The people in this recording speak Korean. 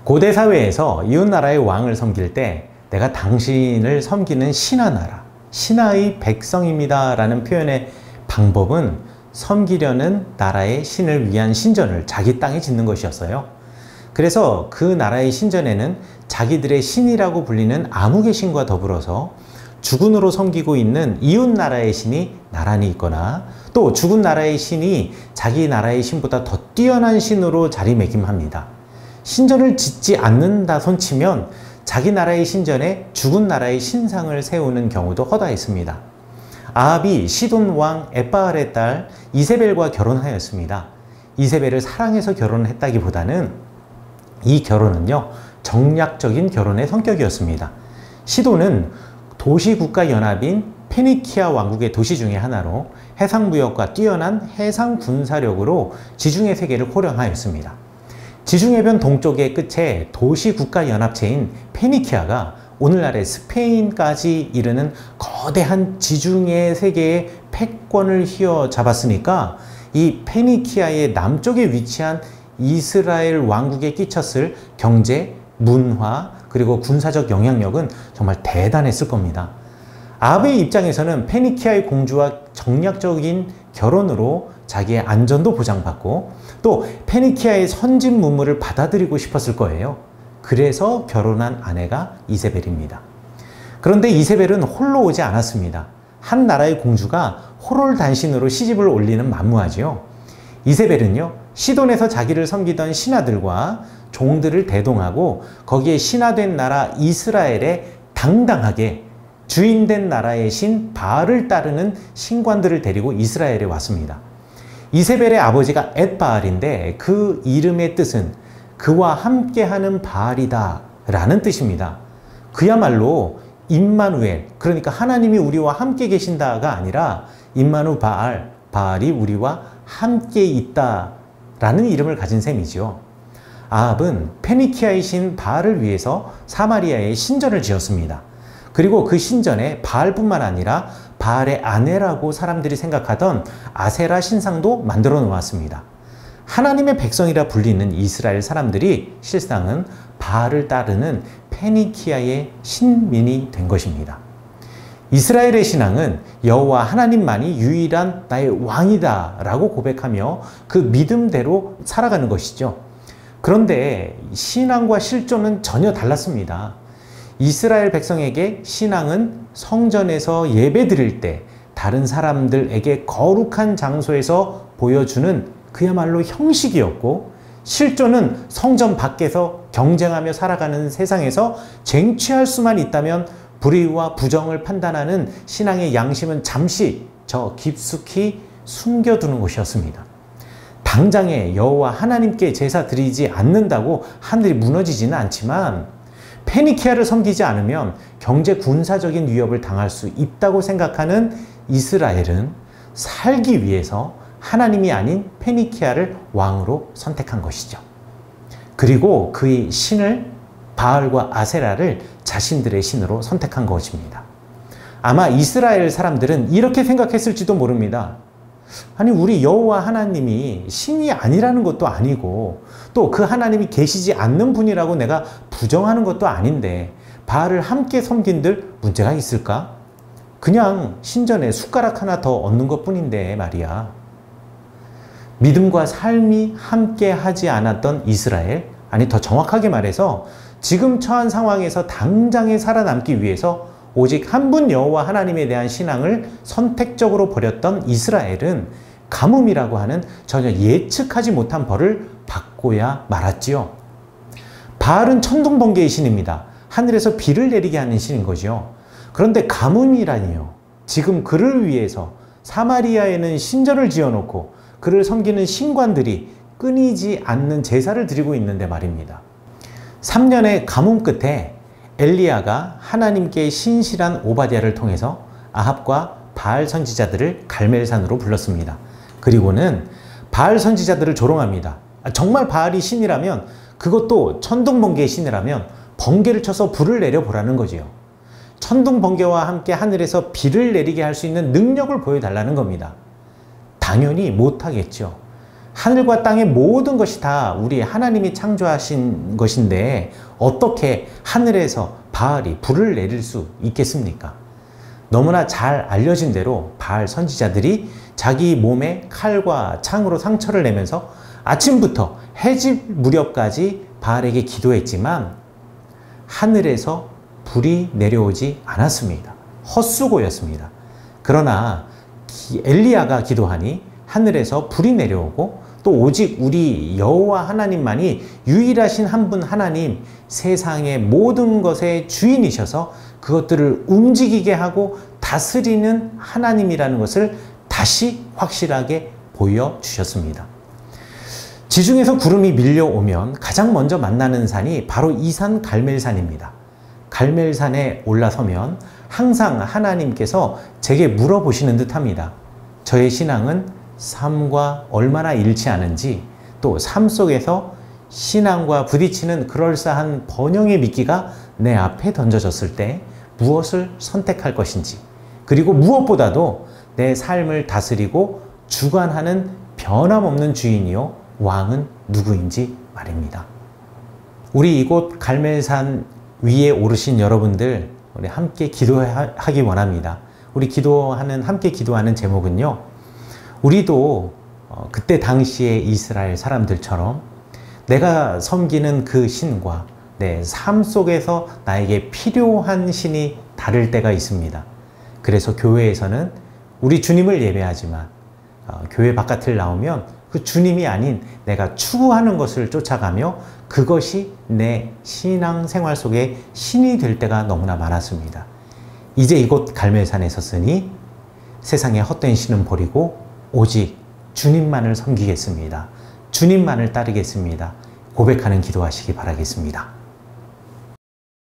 고대 사회에서 이웃나라의 왕을 섬길 때 내가 당신을 섬기는 신하나라, 신하의 백성입니다 라는 표현의 방법은 섬기려는 나라의 신을 위한 신전을 자기 땅에 짓는 것이었어요. 그래서 그 나라의 신전에는 자기들의 신이라고 불리는 아무개 신과 더불어서 주군으로 섬기고 있는 이웃 나라의 신이 나란히 있거나 또 죽은 나라의 신이 자기 나라의 신보다 더 뛰어난 신으로 자리매김합니다. 신전을 짓지 않는다 손치면 자기 나라의 신전에 죽은 나라의 신상을 세우는 경우도 허다했습니다. 아합이 시돈 왕 엣바알의 딸 이세벨과 결혼하였습니다. 이세벨을 사랑해서 결혼했다기보다는 이 결혼은요, 정략적인 결혼의 성격이었습니다. 시돈은 도시국가연합인 페니키아 왕국의 도시 중의 하나로 해상무역과 뛰어난 해상군사력으로 지중해 세계를 호령하였습니다. 지중해변 동쪽의 끝에 도시국가연합체인 페니키아가 오늘날의 스페인까지 이르는 거대한 지중해 세계의 패권을 휘어잡았으니까 이 페니키아의 남쪽에 위치한 이스라엘 왕국에 끼쳤을 경제, 문화, 그리고 군사적 영향력은 정말 대단했을 겁니다. 아합의 입장에서는 페니키아의 공주와 정략적인 결혼으로 자기의 안전도 보장받고 또 페니키아의 선진 문물을 받아들이고 싶었을 거예요. 그래서 결혼한 아내가 이세벨입니다. 그런데 이세벨은 홀로 오지 않았습니다. 한 나라의 공주가 호롤단신으로 시집을 올리는 만무하지요. 이세벨은요, 시돈에서 자기를 섬기던 신하들과 종들을 대동하고 거기에 신하된 나라 이스라엘에 당당하게 주인된 나라의 신 바알을 따르는 신관들을 데리고 이스라엘에 왔습니다. 이세벨의 아버지가 엣바알인데 그 이름의 뜻은 그와 함께하는 바알이다 라는 뜻입니다. 그야말로 임마누엘, 그러니까 하나님이 우리와 함께 계신다가 아니라 임마누 바알, 바알이 우리와 함께 있다 라는 이름을 가진 셈이죠. 아합은 페니키아의 신 바알을 위해서 사마리아에 신전을 지었습니다. 그리고 그 신전에 바알뿐만 아니라 바알의 아내라고 사람들이 생각하던 아세라 신상도 만들어 놓았습니다. 하나님의 백성이라 불리는 이스라엘 사람들이 실상은 바알을 따르는 페니키아의 신민이 된 것입니다. 이스라엘의 신앙은 여호와 하나님만이 유일한 나의 왕이다 라고 고백하며 그 믿음대로 살아가는 것이죠. 그런데 신앙과 실존은 전혀 달랐습니다. 이스라엘 백성에게 신앙은 성전에서 예배 드릴 때 다른 사람들에게 거룩한 장소에서 보여주는 그야말로 형식이었고, 실존은 성전 밖에서 경쟁하며 살아가는 세상에서 쟁취할 수만 있다면 불의와 부정을 판단하는 신앙의 양심은 잠시 저 깊숙이 숨겨두는 것이었습니다. 당장에 여호와 하나님께 제사 드리지 않는다고 하늘이 무너지지는 않지만 페니키아를 섬기지 않으면 경제 군사적인 위협을 당할 수 있다고 생각하는 이스라엘은 살기 위해서 하나님이 아닌 페니키아를 왕으로 선택한 것이죠. 그리고 그의 신을 바알과 아세라를 자신들의 신으로 선택한 것입니다. 아마 이스라엘 사람들은 이렇게 생각했을지도 모릅니다. 아니, 우리 여호와 하나님이 신이 아니라는 것도 아니고 또 그 하나님이 계시지 않는 분이라고 내가 부정하는 것도 아닌데 바알을 함께 섬긴들 문제가 있을까? 그냥 신전에 숟가락 하나 더 얹는 것뿐인데 말이야. 믿음과 삶이 함께 하지 않았던 이스라엘, 아니 더 정확하게 말해서 지금 처한 상황에서 당장에 살아남기 위해서 오직 한 분 여호와 하나님에 대한 신앙을 선택적으로 버렸던 이스라엘은 가뭄이라고 하는 전혀 예측하지 못한 벌을 받고야 말았지요. 바알은 천둥번개의 신입니다. 하늘에서 비를 내리게 하는 신인 거죠. 그런데 가뭄이라니요. 지금 그를 위해서 사마리아에는 신전을 지어놓고 그를 섬기는 신관들이 끊이지 않는 제사를 드리고 있는데 말입니다. 3년의 가뭄 끝에 엘리야가 하나님께 신실한 오바댜를 통해서 아합과 바알 선지자들을 갈멜산으로 불렀습니다. 그리고는 바알 선지자들을 조롱합니다. 정말 바알이 신이라면, 그것도 천둥번개의 신이라면 번개를 쳐서 불을 내려보라는 거지요. 천둥번개와 함께 하늘에서 비를 내리게 할 수 있는 능력을 보여달라는 겁니다. 당연히 못하겠죠. 하늘과 땅의 모든 것이 다 우리 하나님이 창조하신 것인데 어떻게 하늘에서 바알이 불을 내릴 수 있겠습니까? 너무나 잘 알려진 대로 바알 선지자들이 자기 몸에 칼과 창으로 상처를 내면서 아침부터 해질 무렵까지 바알에게 기도했지만 하늘에서 불이 내려오지 않았습니다. 헛수고였습니다. 그러나 엘리야가 기도하니 하늘에서 불이 내려오고 또 오직 우리 여호와 하나님만이 유일하신 한 분 하나님, 세상의 모든 것의 주인이셔서 그것들을 움직이게 하고 다스리는 하나님이라는 것을 다시 확실하게 보여주셨습니다. 지중에서 구름이 밀려오면 가장 먼저 만나는 산이 바로 이 산 갈멜산입니다. 갈멜산에 올라서면 항상 하나님께서 제게 물어보시는 듯합니다. 저의 신앙은 삶과 얼마나 일치하는지, 또 삶 속에서 신앙과 부딪히는 그럴싸한 번영의 미끼가 내 앞에 던져졌을 때 무엇을 선택할 것인지, 그리고 무엇보다도 내 삶을 다스리고 주관하는 변함없는 주인이요 왕은 누구인지 말입니다. 우리 이곳 갈멜산 위에 오르신 여러분들, 우리 함께 기도하기 원합니다. 우리 함께 기도하는 제목은요, 우리도 그때 당시에 이스라엘 사람들처럼 내가 섬기는 그 신과 내 삶 속에서 나에게 필요한 신이 다를 때가 있습니다. 그래서 교회에서는 우리 주님을 예배하지만 교회 바깥을 나오면 그 주님이 아닌 내가 추구하는 것을 쫓아가며 그것이 내 신앙 생활 속에 신이 될 때가 너무나 많았습니다. 이제 이곳 갈멜산에 섰으니 세상의 헛된 신은 버리고 오직 주님만을 섬기겠습니다. 주님만을 따르겠습니다. 고백하는 기도하시기 바라겠습니다.